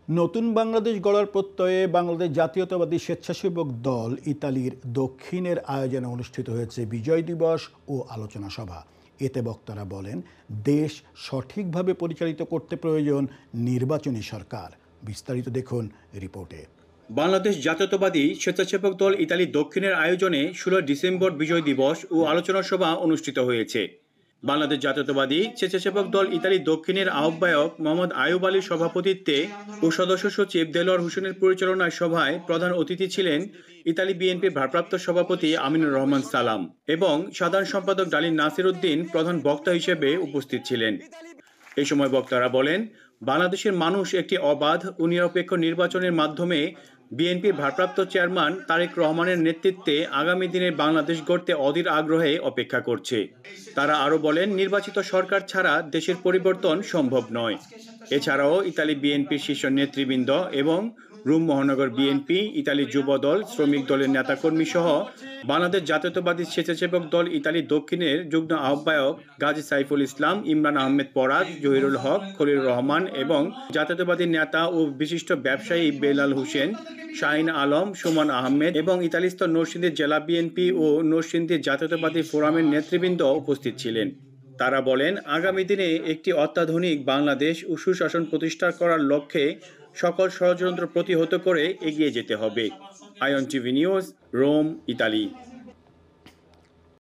নতুন বাংলাদেশ গড়ার প্রত্যয়ে বাংলাদেশ জাতীয়তাবাদী স্বেচ্ছাসেবক দল ইতালির দক্ষিণের আয়োজনে অনুষ্ঠিত হয়েছে বিজয় দিবস ও আলোচনা সভা। এতে বক্তারা বলেন, দেশ সঠিকভাবে পরিচালিত করতে প্রয়োজন নির্বাচনী সরকার। বিস্তারিত দেখুন রিপোর্টে। বাংলাদেশ জাতীয়তাবাদী স্বেচ্ছাসেবক দল ইতালি দক্ষিণের আয়োজনে 16 ডিসেম্বর বিজয় দিবস ও আলোচনা সভা অনুষ্ঠিত হয়েছে। বাংলাদেশ জাতীয়তাবাদী স্বেচ্ছাসেবক দল ইতালি দক্ষিণের আহ্বায়ক মোহাম্মদ আয়ুব আলীর সভাপতিত্বে ও সদস্য সচিব দেলোয়ার হোসেনের পরিচালনায় সভায় প্রধান অতিথি ছিলেন ইতালি বিএনপির ভারপ্রাপ্ত সভাপতি আমিনুর রহমান সালাম এবং সাধারণ সম্পাদক ডালিম নাসির উদ্দিন প্রধান বক্তা হিসেবে উপস্থিত ছিলেন। এই সময় বক্তারা বলেন, বাংলাদেশের মানুষ একটি অবাধ ও নিরপেক্ষ নির্বাচনের মাধ্যমে বিএনপির ভারপ্রাপ্ত চেয়ারম্যান তারেক রহমানের নেতৃত্বে আগামী দিনে বাংলাদেশ গড়তে অধীর আগ্রহে অপেক্ষা করছে। তারা আরও বলেন, নির্বাচিত সরকার ছাড়া দেশের পরিবর্তন সম্ভব নয়। এছাড়াও ইতালি বিএনপির শীর্ষ নেতৃবৃন্দ এবং রোম মহানগর বিএনপি, ইতালি যুব দল, শ্রমিক দলের নেতাকর্মী সহ বাংলাদেশ জাতীয়তাবাদী স্বেচ্ছাসেবক দল ইতালি দক্ষিণের যুগ্ম আহ্বায়ক গাজী সাইফুল ইসলাম, ইমরান আহমেদ পরাগ, জহিরুল হক, খলিলুর রহমান এবং জাতীয়তাবাদী নেতা ও বিশিষ্ট ব্যবসায়ী বেলাল হোসেন, শাহিন আলম, সুমন আহমেদ এবং ইতালিস্থ নরসিংদী জেলা বিএনপি ও নরসিংদী জাতীয়তাবাদী ফোরামের নেতৃবৃন্দ উপস্থিত ছিলেন। তারা বলেন, আগামী দিনে একটি অত্যাধুনিক বাংলাদেশ ও সুশাসন প্রতিষ্ঠা করার লক্ষ্যে সকল ষড়যন্ত্র প্রতিহত করে এগিয়ে যেতে হবে। Ayan TV news, Rome, Italy.